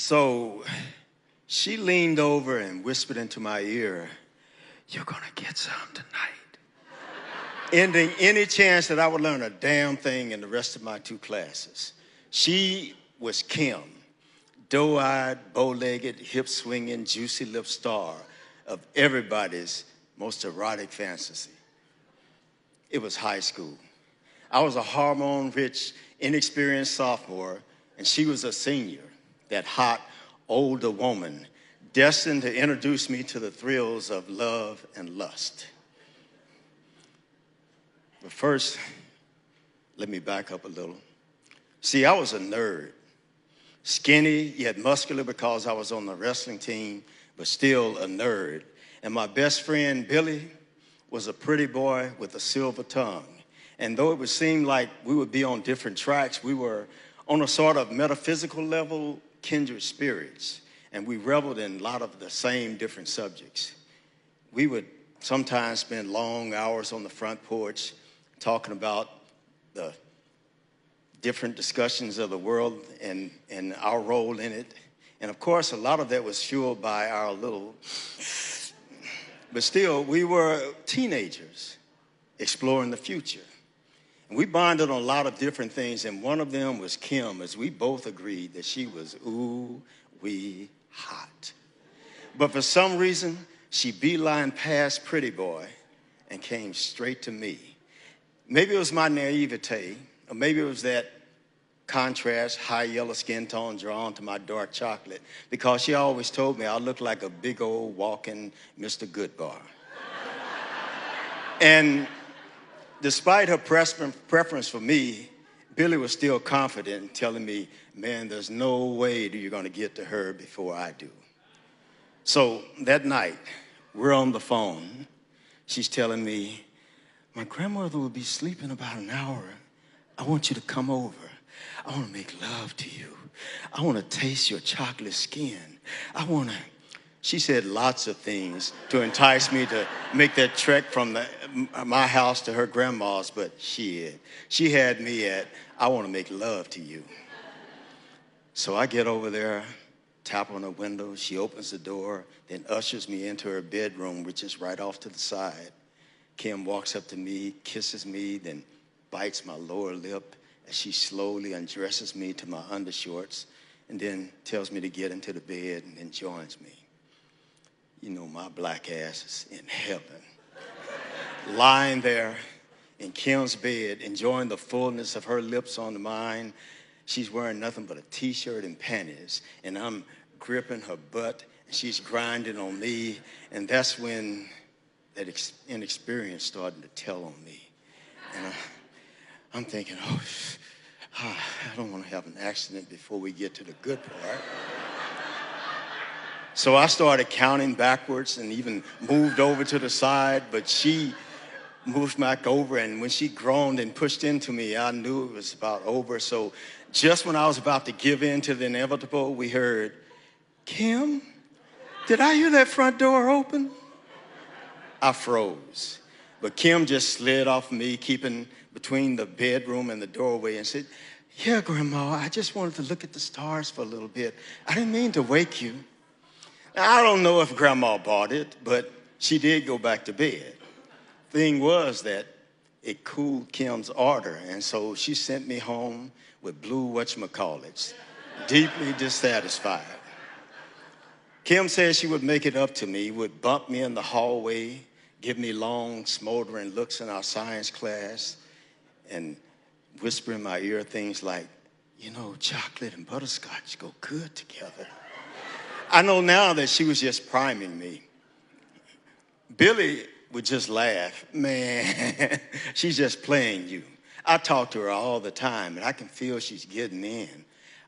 So she leaned over and whispered into my ear, "You're gonna get some tonight." Ending any chance that I would learn a damn thing in the rest of my 2 classes. She was Kim, doe-eyed, bow-legged, hip-swinging, juicy-lipped star of everybody's most erotic fantasy. It was high school. I was a hormone-rich, inexperienced sophomore, and she was a senior, that hot, older woman, destined to introduce me to the thrills of love and lust. But first, let me back up a little. See, I was a nerd. Skinny, yet muscular because I was on the wrestling team, but still a nerd. And my best friend, Billy, was a pretty boy with a silver tongue. And though it would seem like we would be on different tracks, we were on a sort of metaphysical level, kindred spirits. And we reveled in a lot of the same different subjects. We would sometimes spend long hours on the front porch talking about the different discussions of the world and our role in it. And of course, a lot of that was fueled by our little, but still, we were teenagers exploring the future. And we bonded on a lot of different things, and one of them was Kim, as we both agreed that she was ooh-wee hot. But for some reason, she beelined past Pretty Boy and came straight to me. Maybe it was my naivete, or maybe it was that contrast, high yellow skin tone drawn to my dark chocolate, because she always told me I looked like a big old walking Mr. Goodbar. And despite her preference for me, Billy was still confident, telling me, "Man, there's no way that you're going to get to her before I do." So that night, we're on the phone. She's telling me, "My grandmother will be sleeping about an hour. I want you to come over. I want to make love to you. I want to taste your chocolate skin. She said lots of things to entice me to make that trek from my house to her grandma's, but she had me at, "I want to make love to you." So I get over there, tap on her window. She opens the door, then ushers me into her bedroom, which is right off to the side. Kim walks up to me, kisses me, then bites my lower lip as she slowly undresses me to my undershorts, and then tells me to get into the bed and then joins me. You know, my black ass is in heaven. Lying there in Kim's bed, enjoying the fullness of her lips on mine. She's wearing nothing but a t-shirt and panties, and I'm gripping her butt, and she's grinding on me, and that's when that inexperience started to tell on me. And I'm thinking, I don't want to have an accident before we get to the good part. So I started counting backwards and even moved over to the side, but she moved back over, and when she groaned and pushed into me, I knew it was about over. So just when I was about to give in to the inevitable, we heard, "Kim, did I hear that front door open?" I froze, but Kim just slid off me, keeping between the bedroom and the doorway, and said, "Yeah, Grandma, I just wanted to look at the stars for a little bit. I didn't mean to wake you." Now, I don't know if Grandma bought it, but she did go back to bed. Thing was that it cooled Kim's ardor, and so she sent me home with blue whatchamacallits, deeply dissatisfied. Kim said she would make it up to me, would bump me in the hallway, give me long, smoldering looks in our science class, and whisper in my ear things like, "You know, chocolate and butterscotch go good together." I know now that she was just priming me. Billy would just laugh. "Man, she's just playing you. I talk to her all the time, and I can feel she's getting in.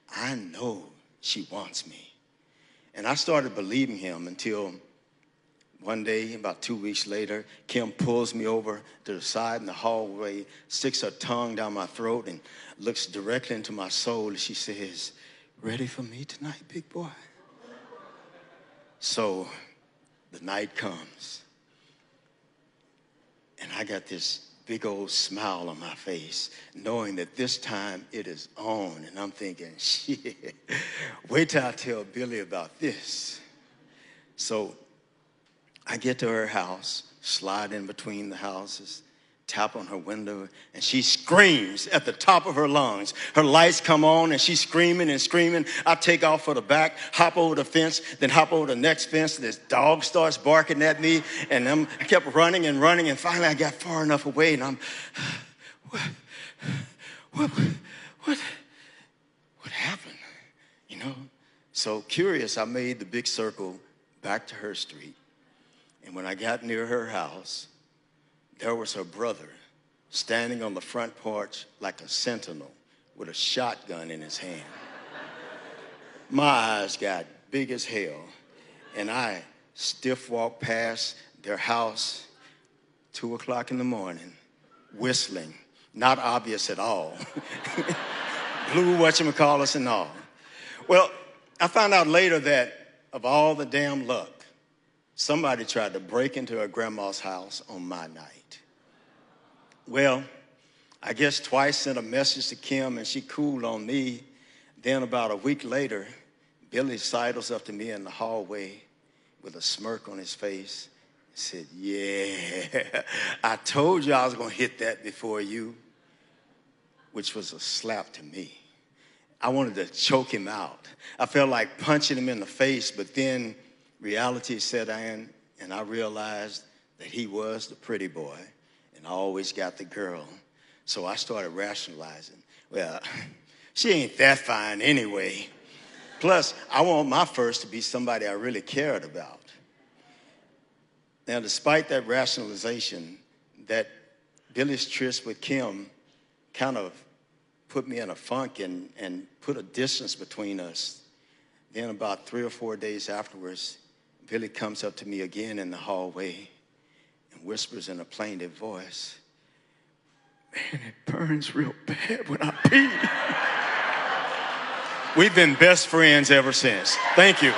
I know she wants me." And I started believing him until one day, about 2 weeks later, Kim pulls me over to the side in the hallway, sticks her tongue down my throat, and looks directly into my soul. She says, "Ready for me tonight, big boy?" So the night comes, and I got this big old smile on my face, knowing that this time it is on. And I'm thinking, shit, wait till I tell Billy about this. So I get to her house, slide in between the houses, tap on her window, and she screams at the top of her lungs. Her lights come on, and she's screaming and screaming. I take off for the back, hop over the fence, then hop over the next fence. This dog starts barking at me, and I kept running and running, and finally I got far enough away, and I'm, what happened? You know? So curious, I made the big circle back to her street, and when I got near her house, there was her brother standing on the front porch like a sentinel with a shotgun in his hand. My eyes got big as hell, and I stiff walked past their house, 2 o'clock in the morning, whistling, not obvious at all. Blue whatchamacallits and all. Well, I found out later that of all the damn luck, somebody tried to break into her grandma's house on my night. Well, I guess twice sent a message to Kim, and she cooled on me. Then about a week later, Billy sidles up to me in the hallway with a smirk on his face and said, yeah, I told you I was going to hit that before you, which was a slap to me. I wanted to choke him out. I felt like punching him in the face, but then reality set in, and I realized that he was the pretty boy and I always got the girl. So I started rationalizing. Well, she ain't that fine anyway. Plus, I want my first to be somebody I really cared about. Now, despite that rationalization, that Billy's tryst with Kim kind of put me in a funk and put a distance between us. Then about 3 or 4 days afterwards, Billy comes up to me again in the hallway and whispers in a plaintive voice, man, it burns real bad when I pee. We've been best friends ever since. Thank you.